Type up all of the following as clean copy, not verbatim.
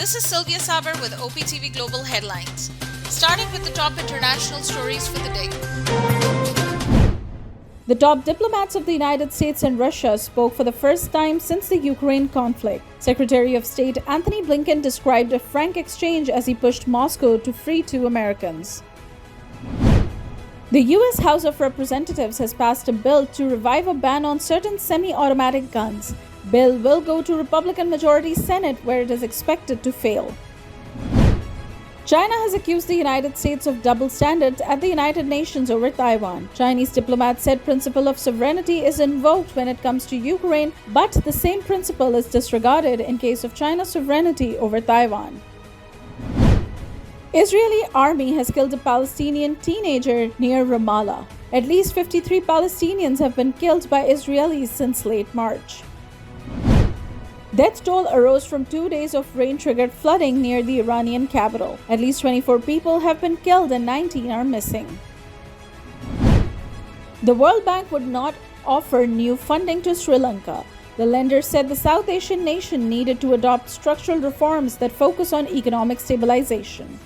This is Sylvia Saber with Optv Global Headlines. Starting with the top international stories for the day. The top diplomats of the United States and Russia spoke for the first time since the Ukraine conflict. Secretary of State Antony Blinken described a frank exchange as he pushed Moscow to free 2 Americans. The U.S. House of Representatives has passed a bill to revive a ban on certain semi-automatic guns. Bill will go to Republican majority Senate, where it is expected to fail. China has accused the United States of double standards at the United Nations over Taiwan. Chinese diplomats said principle of sovereignty is invoked when it comes to Ukraine, but the same principle is disregarded in case of China's sovereignty over Taiwan. Israeli army has killed a Palestinian teenager near Ramallah. At least 53 Palestinians have been killed by Israelis since late March. Death toll arose from 2 days of rain-triggered flooding near the Iranian capital. At least 24 people have been killed and 19 are missing. The World Bank would not offer new funding to Sri Lanka. The lender said the South Asian nation needed to adopt structural reforms that focus on economic stabilization.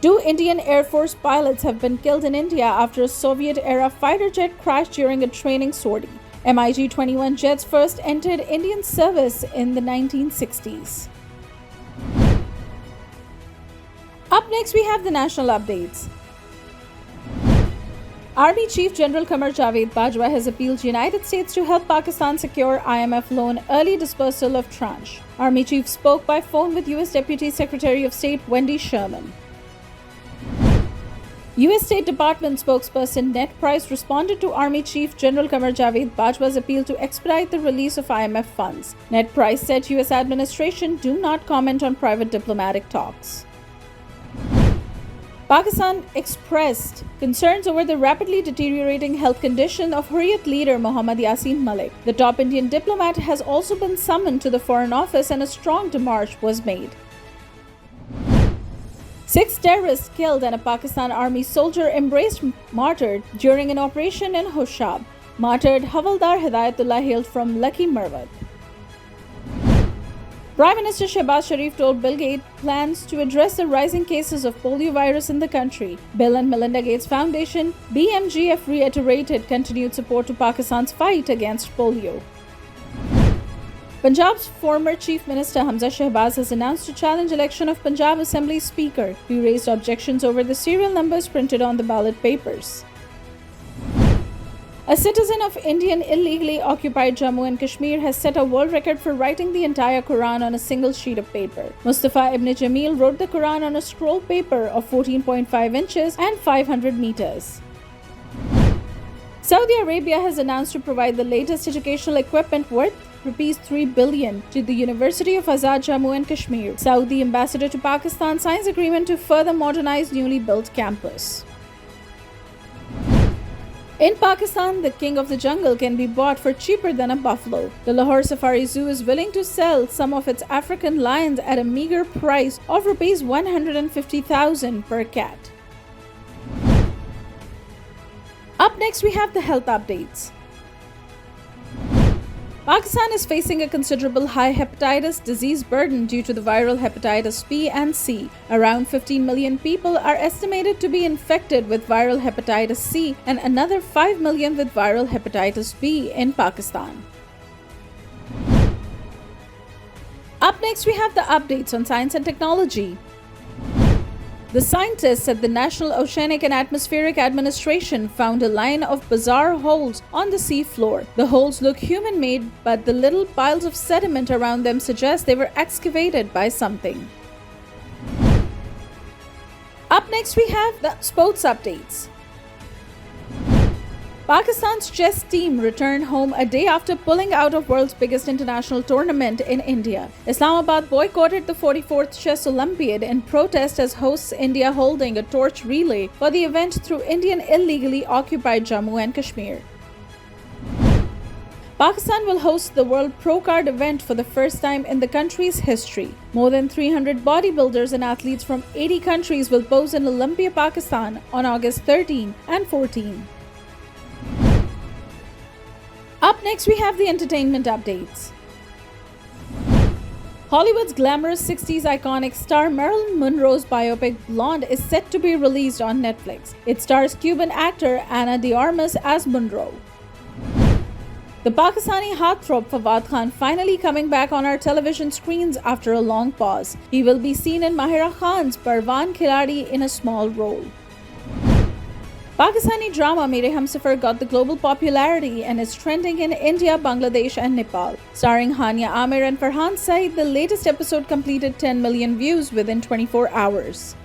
2 Indian Air Force pilots have been killed in India after a Soviet-era fighter jet crashed during a training sortie. MiG-21 jets first entered Indian service in the 1960s. Up next, we have the national updates. Army Chief General Qamar Javed Bajwa has appealed to United States to help Pakistan secure IMF loan early dispersal of tranche. Army Chief spoke by phone with U.S. Deputy Secretary of State Wendy Sherman. U.S. State Department spokesperson Ned Price responded to Army Chief General Qamar Javed Bajwa's appeal to expedite the release of IMF funds. Ned Price said U.S. administration do not comment on private diplomatic talks. Pakistan expressed concerns over the rapidly deteriorating health condition of Hurriyat leader Mohammad Yasin Malik. The top Indian diplomat has also been summoned to the Foreign Office and a strong demarche was made. 6 terrorists killed and a Pakistan Army soldier embraced martyred during an operation in Hoshab. Martyred Havaldar Hidayatullah hailed from Lucky Mervat. Prime Minister Shehbaz Sharif told Bill Gates plans to address the rising cases of poliovirus in the country. Bill and Melinda Gates Foundation, BMGF, reiterated continued support to Pakistan's fight against polio. Punjab's former Chief Minister Hamza Shehbaz has announced to challenge election of Punjab Assembly Speaker. He raised objections over the serial numbers printed on the ballot papers. A citizen of Indian illegally occupied Jammu and Kashmir has set a world record for writing the entire Quran on a single sheet of paper. Mustafa Ibn Jamil wrote the Quran on a scroll paper of 14.5 inches and 500 meters. Saudi Arabia has announced to provide the latest educational equipment worth Rs 3 billion to the University of Azad Jammu and Kashmir. Saudi ambassador to Pakistan signs agreement to further modernize newly built campus. In Pakistan, the king of the jungle can be bought for cheaper than a buffalo. The Lahore Safari Zoo is willing to sell some of its African lions at a meager price of Rs 150,000 per cat. Up next, we have the health updates. Pakistan is facing a considerable high hepatitis disease burden due to the viral hepatitis B and C. Around 15 million people are estimated to be infected with viral hepatitis C and another 5 million with viral hepatitis B in Pakistan. Up next, we have the updates on science and technology. The scientists at the National Oceanic and Atmospheric Administration found a line of bizarre holes on the sea floor. The holes look human-made, but the little piles of sediment around them suggest they were excavated by something. Up next, we have the sports updates. Pakistan's chess team returned home a day after pulling out of world's biggest international tournament in India. Islamabad boycotted the 44th Chess Olympiad in protest as hosts India holding a torch relay for the event through Indian illegally occupied Jammu and Kashmir. Pakistan will host the World Pro Card event for the first time in the country's history. More than 300 bodybuilders and athletes from 80 countries will pose in Olympia, Pakistan on August 13 and 14. Up next, we have the entertainment updates. Hollywood's glamorous 60s iconic star Marilyn Monroe's biopic Blonde is set to be released on Netflix. It stars Cuban actor Ana de Armas as Monroe. The Pakistani heartthrob Fawad Khan finally coming back on our television screens after a long pause. He will be seen in Mahira Khan's Parwan Khiladi in a small role. Pakistani drama Mere Humsafar got the global popularity and is trending in India, Bangladesh and Nepal. Starring Hania Amir and Farhan Saeed, the latest episode completed 10 million views within 24 hours.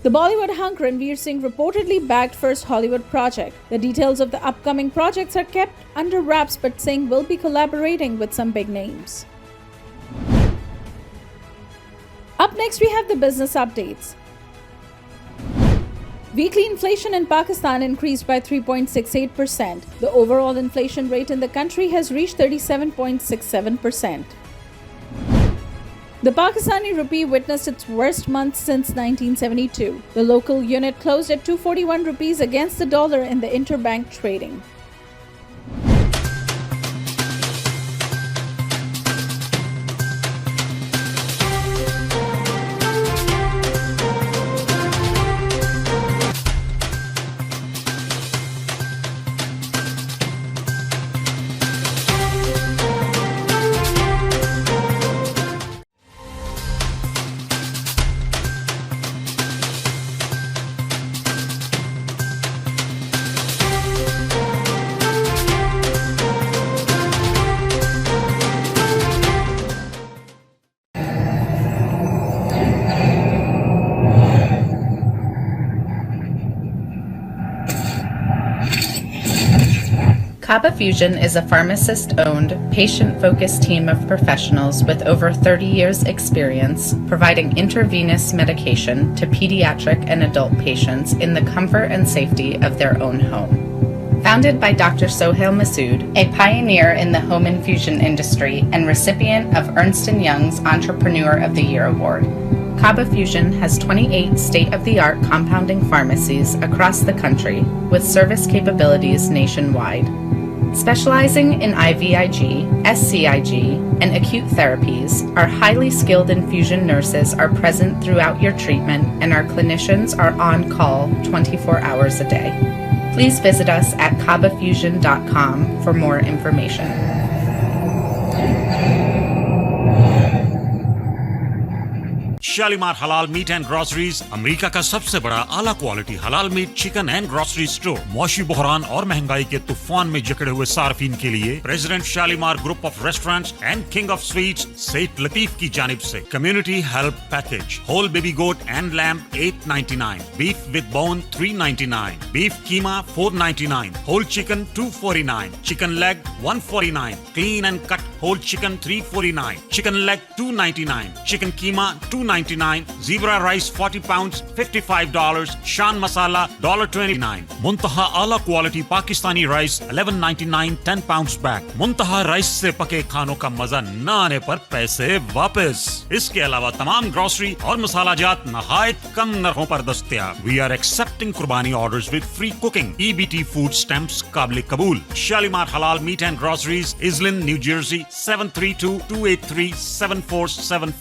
The Bollywood hunk Ranveer Singh reportedly bagged first Hollywood project. The details of the upcoming projects are kept under wraps, but Singh will be collaborating with some big names. Up next, we have the business updates. Weekly inflation in Pakistan increased by 3.68%. The overall inflation rate in the country has reached 37.67%. The Pakistani rupee witnessed its worst month since 1972. The local unit closed at 241 rupees against the dollar in the interbank trading. Kaba Fusion is a pharmacist-owned, patient-focused team of professionals with over 30 years' experience providing intravenous medication to pediatric and adult patients in the comfort and safety of their own home. Founded by Dr. Sohail Masood, a pioneer in the home infusion industry and recipient of Ernst & Young's Entrepreneur of the Year award, Kaba Fusion has 28 state-of-the-art compounding pharmacies across the country with service capabilities nationwide. Specializing in IVIG, SCIG, and acute therapies, our highly skilled infusion nurses are present throughout your treatment and our clinicians are on call 24 hours a day. Please visit us at kabafusion.com for more information. Shalimar हलाल meat and groceries America का सबसे बड़ा आला quality हलाल meat chicken and grocery store. मौशी बहरान और महंगाई के तूफान में जकड़े हुए सार्फिन के लिए president Shalimar group of restaurants and king of sweets Seth Latif की जानिब से community help package. Whole baby goat and lamb $8.99, beef with bone $3.99, beef keema $4.99, whole chicken $2.49, chicken leg $1.49, clean and cut whole chicken $3.49, chicken leg $2.99, chicken keema $2.99, zebra rice 40 pounds $55, shan masala $1.29, muntaha ala quality Pakistani rice $11.99 10 pounds back। muntaha rice से पके खानों का मजा न आने पर पैसे वापस। इसके अलावा तमाम ग्रोसरी और मसाला जात नहायत कम नरखों पर दस्तयाब। We are accepting कुर्बानी orders with free cooking। EBT food stamps काबिल कबूल। शालीमार हलाल meat and groceries, Iselin, New Jersey 732-283-7474।